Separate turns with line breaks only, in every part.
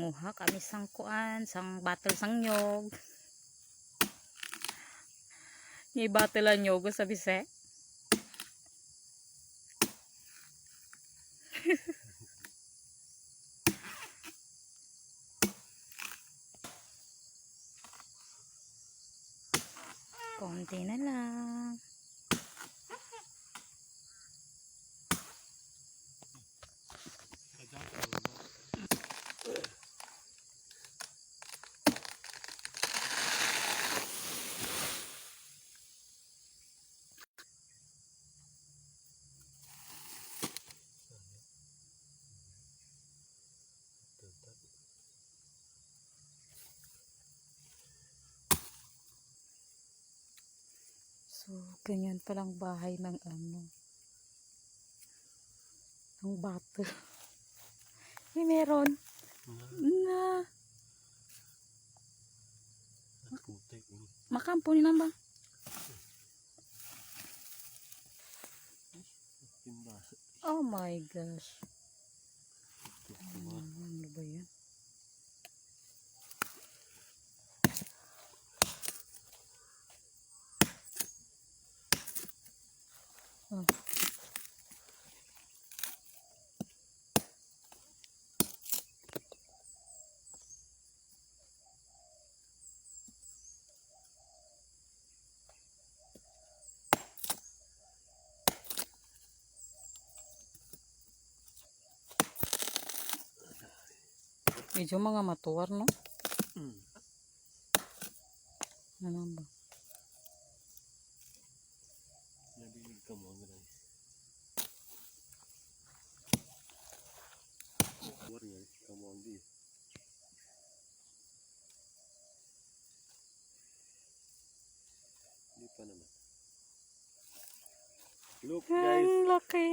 manguha kami sang kuan, sang battle sang nyog. Ni battle ang nyog sa bise. Konti na lang. So, ganyan palang bahay ng ano, ng bato. May meron. Na. Makampo ni namba. Oh my gosh. Ano ba yan? Oh. Medyo mga matuwar, no? Ano ba?
Nabilig ka mo, guys. Matuwar yan, kamu ang di. Hindi pa naman. Look, guys.
Ang laki.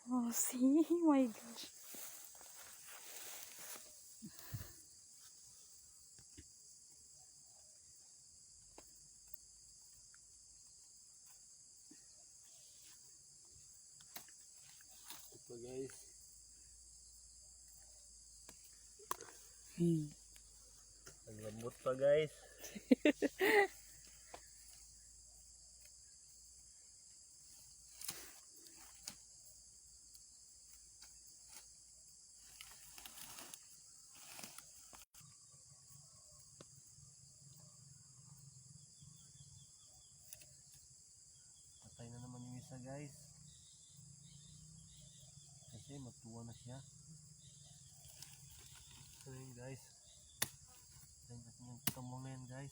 Oh, see? Oh my gosh.
Ito pa, guys. Ang lambot pa, guys. Patay na naman yung isa, guys. Kasi matuwa na siya. So yun, guys. Tayo natin yung kamong na yan, guys.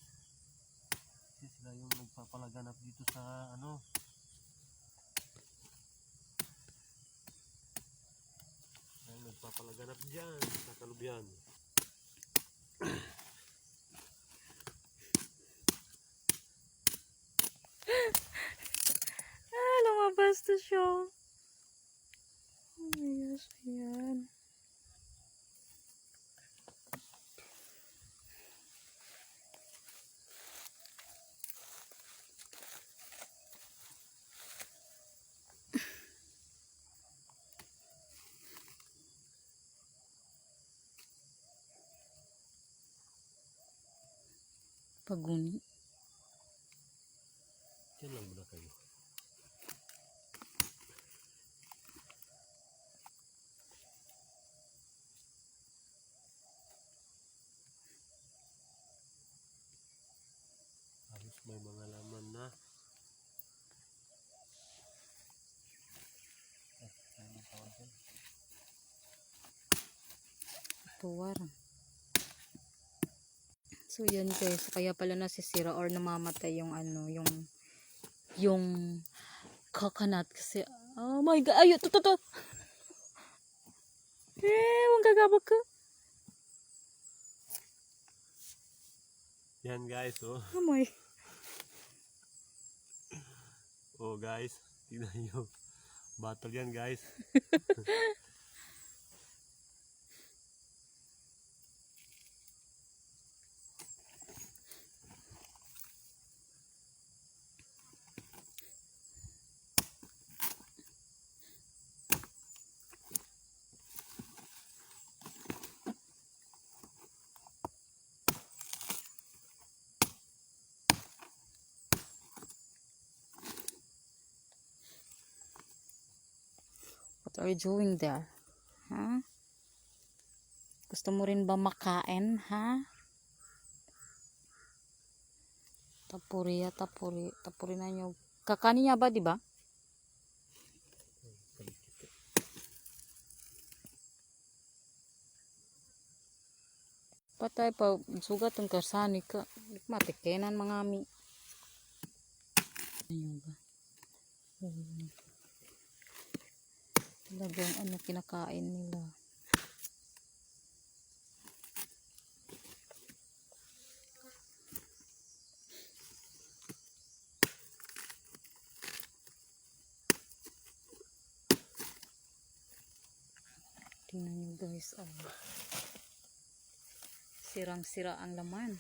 Kasi sila yung nagpapalaganap dito sa ano. Ay, nagpapalaganap dyan sa Kalubyan.
Ah, lumabas to siya. Oh my gosh, ayan. Paguni.
Diyan lang muna kayo. Halos may mga laman na. Ano tawag dyan?
Tuwar. So yan guys, kaya pala nasisira or namamatay yung ano, yung coconut kasi oh my god, ayo to. Wag gagabag ka.
Yan guys, oh.
Amoy.
Oh guys, tingnan nyo. Battle yan guys.
What are you doing there? Ha? Gusto mo rin ba makain, ha? Tapuri na nyo. Kakanin niya ba, di ba? Patay pa, sugat ang karsani ka. Matikenan mga mi. Ayun ba? Talagang ano kinakain nila. Tingnan nyo guys, oh. Sirang-sira ang laman.